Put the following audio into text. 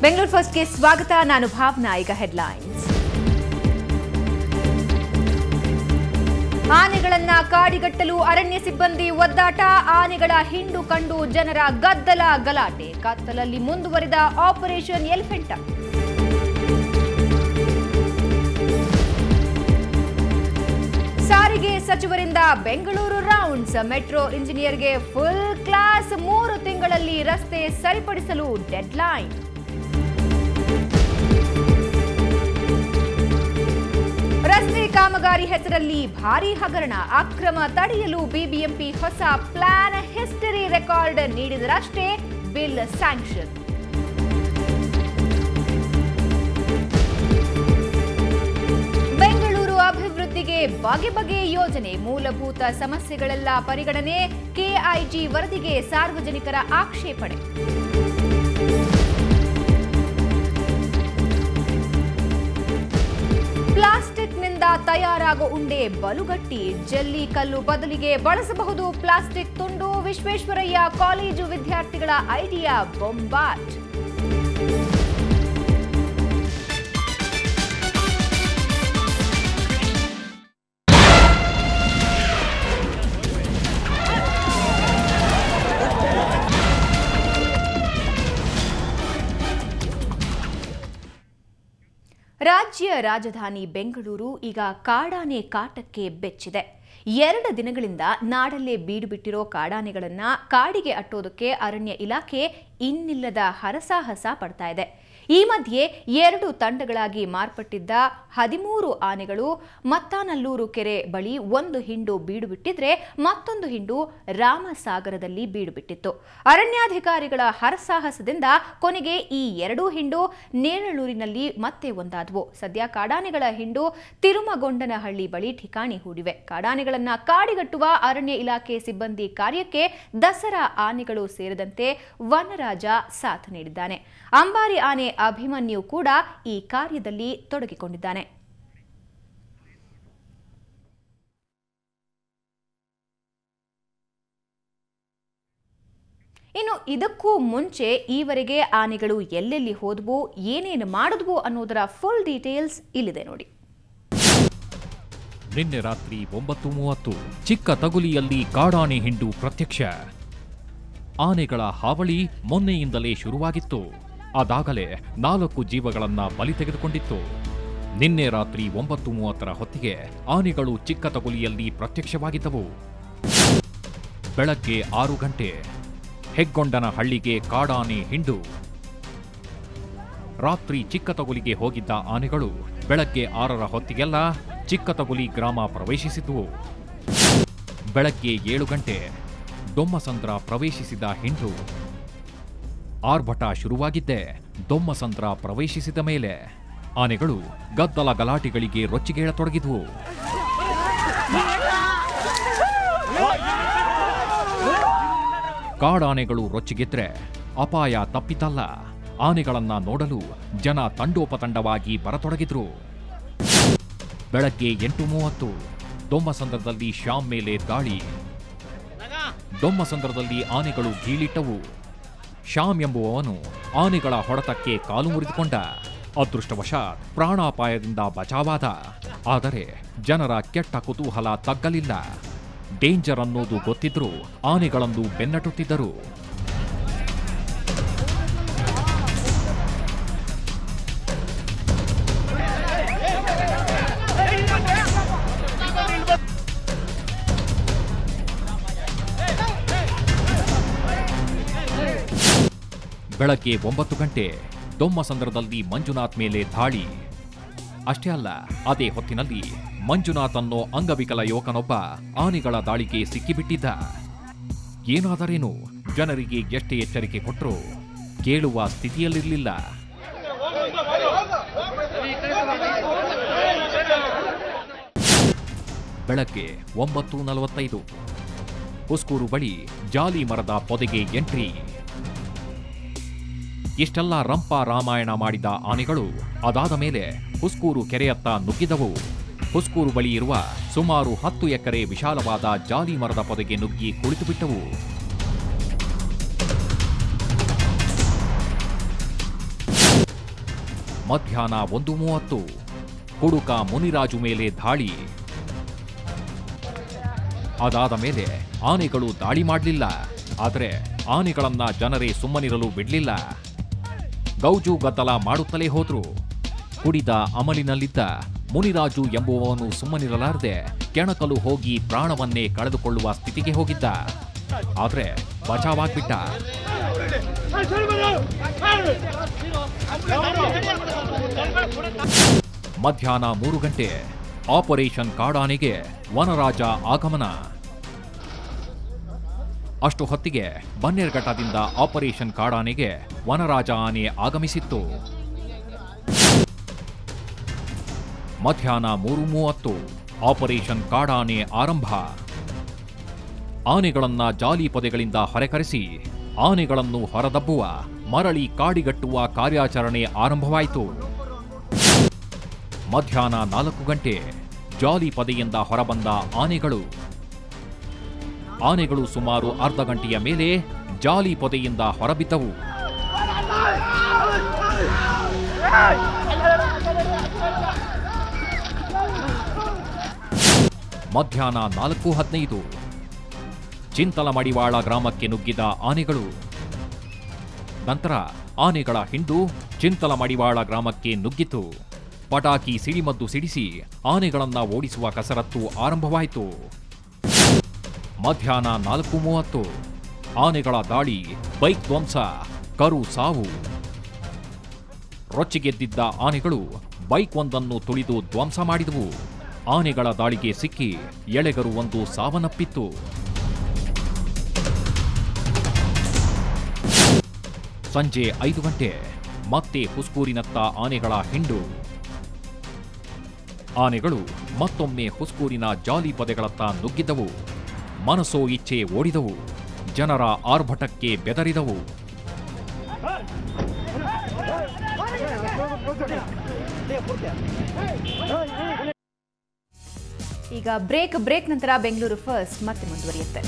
ಬೆಂಗಳೂರು ಫಸ್ಟ್ಗೆ ಸ್ವಾಗತ. ನಾನು ಭಾವನಾ. ಈಗ ಹೆಡ್ಲೈನ್ಸ್. ಆನೆಗಳನ್ನ ಕಾಡಿಗಟ್ಟಲು ಅರಣ್ಯ ಸಿಬ್ಬಂದಿ ಒದ್ದಾಟ. ಆನೆಗಳ ಹಿಂಡು ಕಂಡು ಜನರ ಗದ್ದಲ ಗಲಾಟೆ. ಕತ್ತಲಲ್ಲಿ ಮುಂದುವರಿದ ಆಪರೇಷನ್ ಎಲಿಫೆಂಟ. ಸಾರಿಗೆ ಸಚಿವರಿಂದ ಬೆಂಗಳೂರು ರೌಂಡ್ಸ್. ಮೆಟ್ರೋ ಇಂಜಿನಿಯರ್ಗೆ ಫುಲ್ ಕ್ಲಾಸ್. 3 ತಿಂಗಳಲ್ಲಿ ರಸ್ತೆ ಸರಿಪಡಿಸಲು ಡೆಡ್ಲೈನ್. ರಸ್ತೆ ಕಾಮಗಾರಿ ಹೆಸರಲ್ಲಿ ಭಾರೀ ಹಗರಣ. ಅಕ್ರಮ ತಡೆಯಲು ಬಿಬಿಎಂಪಿ ಹೊಸ ಪ್ಲಾನ್. ಹಿಸ್ಟರಿ ರೆಕಾರ್ಡ್ ನೀಡಿದರಷ್ಟೇ ಬಿಲ್ ಸ್ಯಾಂಕ್ಷನ್. ಬೆಂಗಳೂರು ಅಭಿವೃದ್ಧಿಗೆ ಬಗೆ ಬಗೆ ಯೋಜನೆ. ಮೂಲಭೂತ ಸಮಸ್ಯೆಗಳೆಲ್ಲ ಪರಿಗಣನೆ. ಕೆಐಜಿ ವರದಿಗೆ ಸಾರ್ವಜನಿಕರ ಆಕ್ಷೇಪಣೆ. ಪ್ಲಾಸ್ಟಿಕ್ನಿಂದ ತಯಾರಾಗೋ ಉಂಡೆ ಬಲುಗಟ್ಟಿ. ಜಲ್ಲಿ ಕಲ್ಲು ಬದಲಿಗೆ ಬಳಸಬಹುದು ಪ್ಲಾಸ್ಟಿಕ್ ತುಂಡು. ವಿಶ್ವೇಶ್ವರಯ್ಯ ಕಾಲೇಜು ವಿದ್ಯಾರ್ಥಿಗಳ ಐಡಿಯಾ ಬೊಂಬಾಟ್. ರಾಜ್ಯ ರಾಜಧಾನಿ ಬೆಂಗಳೂರು ಈಗ ಕಾಡಾನೆ ಕಾಟಕ್ಕೆ ಬೆಚ್ಚಿದೆ. 2 ದಿನಗಳಿಂದ ನಾಡಲ್ಲೇ ಬೀಡು ಬಿಟ್ಟಿರೋ ಕಾಡಾನೆಗಳನ್ನ ಕಾಡಿಗೆ ಅಟ್ಟೋದಕ್ಕೆ ಅರಣ್ಯ ಇಲಾಖೆ ಇನ್ನಿಲ್ಲದ ಹರಸಾಹಸ ಪಡ್ತಾ ಇದೆ. ಈ ಮಧ್ಯೆ 2 ತಂಡಗಳಾಗಿ ಮಾರ್ಪಟ್ಟಿದ್ದ 13 ಆನೆಗಳು ಮತ್ತಾನಲ್ಲೂರು ಕೆರೆ ಬಳಿ ಒಂದು ಹಿಂಡು ಬೀಡು ಬಿಟ್ಟಿದ್ರೆ ಮತ್ತೊಂದು ಹಿಂಡು ರಾಮಸಾಗರದಲ್ಲಿ ಬೀಡು ಬಿಟ್ಟಿತ್ತು. ಅರಣ್ಯಾಧಿಕಾರಿಗಳ ಹರಸಾಹಸದಿಂದ ಕೊನೆಗೆ ಈ 2 ಹಿಂಡು ನೇರಳೂರಿನಲ್ಲಿ ಮತ್ತೆ ಒಂದಾದವು. ಸದ್ಯ ಕಾಡಾನೆಗಳ ಹಿಂಡು ತಿರುಮಗೊಂಡನಹಳ್ಳಿ ಬಳಿ ಠಿಕಾಣಿ ಹೂಡಿವೆ. ಕಾಡಾನೆಗಳನ್ನ ಕಾಡಿಗಟ್ಟುವ ಅರಣ್ಯ ಇಲಾಖೆ ಸಿಬ್ಬಂದಿ ಕಾರ್ಯಕ್ಕೆ ದಸರಾ ಆನೆಗಳು ಸೇರಿದಂತೆ ವನರಾಜ ಸಾಥ್ ನೀಡಿದ್ದಾನೆ. ಅಂಬಾರಿ ಆನೆ ಅಭಿಮನ್ಯು ಕೂಡ ಈ ಕಾರ್ಯದಲ್ಲಿ ತೊಡಗಿಕೊಂಡಿದ್ದಾನೆ. ಇನ್ನು ಇದಕ್ಕೂ ಮುಂಚೆ ಈವರೆಗೆ ಆನೆಗಳು ಎಲ್ಲೆಲ್ಲಿ ಹೋದವು, ಏನೇನು ಮಾಡಿದ್ವು ಅನ್ನೋದರ ಫುಲ್ ಡೀಟೇಲ್ಸ್ ಇಲ್ಲಿದೆ ನೋಡಿ. ನಿನ್ನೆ ರಾತ್ರಿ 9:30 ಚಿಕ್ಕ ತಗುಲಿಯಲ್ಲಿ ಕಾಡಾನೆ ಹಿಂಡು ಪ್ರತ್ಯಕ್ಷ. ಆನೆಗಳ ಹಾವಳಿ ಮೊನ್ನೆಯಿಂದಲೇ ಶುರುವಾಗಿತ್ತು. ಅದಾಗಲೇ 4 ಜೀವಗಳನ್ನ ಬಲಿ ತೆಗೆದುಕೊಂಡಿತ್ತು. ನಿನ್ನೆ ರಾತ್ರಿ 9:30 ಹೊತ್ತಿಗೆ ಆನೆಗಳು ಚಿಕ್ಕ ತಗುಲಿಯಲ್ಲಿ ಪ್ರತ್ಯಕ್ಷವಾಗಿದ್ದವು. ಬೆಳಗ್ಗೆ 6 ಗಂಟೆ ಹೆಗ್ಗೊಂಡನಹಳ್ಳಿಗೆ ಕಾಡಾನೆ ಹಿಂಡು. ರಾತ್ರಿ ಚಿಕ್ಕ ತಗುಲಿಗೆ ಹೋಗಿದ್ದ ಆನೆಗಳು ಬೆಳಗ್ಗೆ 6ರ ಹೊತ್ತಿಗೆಲ್ಲ ಚಿಕ್ಕ ತಗುಲಿ ಗ್ರಾಮ ಪ್ರವೇಶಿಸಿದ್ವು. ಬೆಳಗ್ಗೆ 7 ಗಂಟೆ ದೊಮ್ಮಸಂದ್ರ ಪ್ರವೇಶಿಸಿದ ಹಿಂಡು. ಆರ್ಭಟ ಶುರುವಾಗಿದ್ದೆ ದೊಮ್ಮಸಂದ್ರ ಪ್ರವೇಶಿಸಿದ ಮೇಲೆ ಆನೆಗಳು ಗದ್ದಲ ಗಲಾಟೆಗಳಿಗೆ ರೊಚ್ಚಿಗೇಳತೊಡಗಿದ್ವು. ಕಾಡಾನೆಗಳು ರೊಚ್ಚಿಗೆದ್ರೆ ಅಪಾಯ ತಪ್ಪಿತಲ್ಲ. ಆನೆಗಳನ್ನ ನೋಡಲು ಜನ ತಂಡೋಪತಂಡವಾಗಿ ಬರತೊಡಗಿದ್ರು. ಬೆಳಗ್ಗೆ 8:30 ದೊಮ್ಮಸಂದ್ರದಲ್ಲಿ ಶ್ಯಾಮ್ ಮೇಲೆ ದಾಳಿ. ದೊಮ್ಮಸಂದ್ರದಲ್ಲಿ ಆನೆಗಳು ಗೀಳಿಟ್ಟವು. ಶ್ಯಾಮ್ ಎಂಬುವವನು ಆನೆಗಳ ಹೊಡೆತಕ್ಕೆ ಕಾಲು ಮುರಿದುಕೊಂಡ. ಅದೃಷ್ಟವಶಾತ್ ಪ್ರಾಣಾಪಾಯದಿಂದ ಬಚಾವಾದ. ಆದರೆ ಜನರ ಕೆಟ್ಟ ಕುತೂಹಲ ತಗ್ಗಲಿಲ್ಲ. ಡೇಂಜರ್ ಅನ್ನೋದು ಗೊತ್ತಿದ್ರೂ ಆನೆಗಳನ್ನು ಬೆನ್ನಟ್ಟುತ್ತಿದ್ದರು. ಬೆಳಗ್ಗೆ 9 ಗಂಟೆ ದೊಮ್ಮಸಂದ್ರದಲ್ಲಿ ಮಂಜುನಾಥ್ ಮೇಲೆ ದಾಳಿ. ಅಷ್ಟೇ ಅಲ್ಲ, ಅದೇ ಹೊತ್ತಿನಲ್ಲಿ ಮಂಜುನಾಥ್ ಅನ್ನೋ ಅಂಗವಿಕಲ ಯುವಕನೊಬ್ಬ ಆನೆಗಳ ದಾಳಿಗೆ ಸಿಕ್ಕಿಬಿಟ್ಟಿದ್ದ. ಏನಾದರೇನು ಜನರಿಗೆ ಎಷ್ಟೇ ಎಚ್ಚರಿಕೆ ಕೊಟ್ಟರೂ ಕೇಳುವ ಸ್ಥಿತಿಯಲ್ಲಿರಲಿಲ್ಲ. ಬೆಳಗ್ಗೆ 9:45 ಹುಸ್ಕೂರು ಬಳಿ ಜಾಲಿ ಮರದ ಪೊದೆಗೆ ಎಂಟ್ರಿ. ಇಷ್ಟೆಲ್ಲ ರಂಪ ರಾಮಾಯಣ ಮಾಡಿದ ಆನೆಗಳು ಅದಾದ ಮೇಲೆ ಹುಸ್ಕೂರು ಕೆರೆಯತ್ತ ನುಗ್ಗಿದವು. ಹುಸ್ಕೂರು ಬಳಿ ಇರುವ ಸುಮಾರು 10 ಎಕರೆ ವಿಶಾಲವಾದ ಜಾಲಿ ಮರದ ಪೊದೆಗೆ ನುಗ್ಗಿ ಕುಳಿತುಬಿಟ್ಟವು. ಮಧ್ಯಾಹ್ನ 1:30 ಕುಡುಕ ಮುನಿರಾಜು ಮೇಲೆ ದಾಳಿ. ಅದಾದ ಮೇಲೆ ಆನೆಗಳು ದಾಳಿ ಮಾಡಲಿಲ್ಲ. ಆದರೆ ಆನೆಗಳನ್ನ ಜನರೇ ಸುಮ್ಮನಿರಲು ಬಿಡಲಿಲ್ಲ. ಗೌಜು ಗದ್ದಲ ಮಾಡುತ್ತಲೇ ಹೋದ್ರು. ಕುಡಿದ ಅಮಲಿನಲ್ಲಿದ್ದ ಮುನಿರಾಜು ಎಂಬುವವನು ಸುಮ್ಮನಿರಲಾರದೆ ಕೆಣಕಲು ಹೋಗಿ ಪ್ರಾಣವನ್ನೇ ಕಳೆದುಕೊಳ್ಳುವ ಸ್ಥಿತಿಗೆ ಹೋಗಿದ್ದ. ಆದರೆ ಬಚಾವಾಗ್ಬಿಟ್ಟ. ಮಧ್ಯಾಹ್ನ 3 ಗಂಟೆ ಆಪರೇಷನ್ ಕಾಡಾನೆಗೆ ವನರಾಜ ಆಗಮನ. ಅಷ್ಟು ಹೊತ್ತಿಗೆ ಬನ್ನೇರ್ಘಟ್ಟದಿಂದ ಆಪರೇಷನ್ ಕಾಡಾನೆಗೆ ವನರಾಜ ಆನೆ ಆಗಮಿಸಿತ್ತು. ಮಧ್ಯಾಹ್ನ 3:30 ಆಪರೇಷನ್ ಕಾಡಾನೆ ಆರಂಭ. ಆನೆಗಳನ್ನ ಜಾಲಿ ಪೊದೆಗಳಿಂದ ಹೊರಕರೆಸಿ ಆನೆಗಳನ್ನು ಹೊರದಬ್ಬುವ, ಮರಳಿ ಕಾಡಿಗಟ್ಟುವ ಕಾರ್ಯಾಚರಣೆ ಆರಂಭವಾಯಿತು. ಮಧ್ಯಾಹ್ನ 4 ಗಂಟೆ ಜಾಲಿ ಪೊದೆಯಿಂದ ಹೊರಬಂದ ಆನೆಗಳು ಸುಮಾರು ಅರ್ಧ ಗಂಟೆಯ ಮೇಲೆ ಜಾಲಿ ಪೊದೆಯಿಂದ ಹೊರಬಿದ್ದವು. ಮಧ್ಯಾಹ್ನ 4:15 ಚಿಂತಲಮಡಿವಾಳ ಗ್ರಾಮಕ್ಕೆ ನುಗ್ಗಿದ ಆನೆಗಳು. ನಂತರ ಆನೆಗಳ ಹಿಂಡು ಚಿಂತಲಮಡಿವಾಳ ಗ್ರಾಮಕ್ಕೆ ನುಗ್ಗಿತು. ಪಟಾಕಿ ಸಿಡಿಮದ್ದು ಸಿಡಿಸಿ ಆನೆಗಳನ್ನ ಓಡಿಸುವ ಕಸರತ್ತು ಆರಂಭವಾಯಿತು. ಮಧ್ಯಾಹ್ನ 4:30 ಆನೆಗಳ ದಾಳಿ, ಬೈಕ್ ಧ್ವಂಸ, ಕರು ಸಾವು. ರೊಚ್ಚಿಗೆದ್ದಿದ್ದ ಆನೆಗಳು ಬೈಕ್ ಒಂದನ್ನು ತುಳಿದು ಧ್ವಂಸ ಮಾಡಿದವು. ಆನೆಗಳ ದಾಳಿಗೆ ಸಿಕ್ಕಿ ಎಳೆಗರು ಒಂದು ಸಾವನ್ನಪ್ಪಿತ್ತು. ಸಂಜೆ 5 ಗಂಟೆ ಮತ್ತೆ ಹುಸ್ಕೂರಿನತ್ತ ಆನೆಗಳ ಹಿಂಡು. ಆನೆಗಳು ಮತ್ತೊಮ್ಮೆ ಹುಸ್ಕೂರಿನ ಜಾಲಿ ಪೊದೆಗಳತ್ತ ನುಗ್ಗಿದವು. ಮನಸೋ ಇಚ್ಛೆ ಓಡಿದವು. ಜನರ ಆರ್ಭಟಕ್ಕೆ ಬೆದರಿದವು. ಈಗ ಬ್ರೇಕ್ ನಂತರ ಬೆಂಗಳೂರು ಫಸ್ಟ್ ಮತ್ತೆ ಮುಂದುವರಿಯುತ್ತೆ.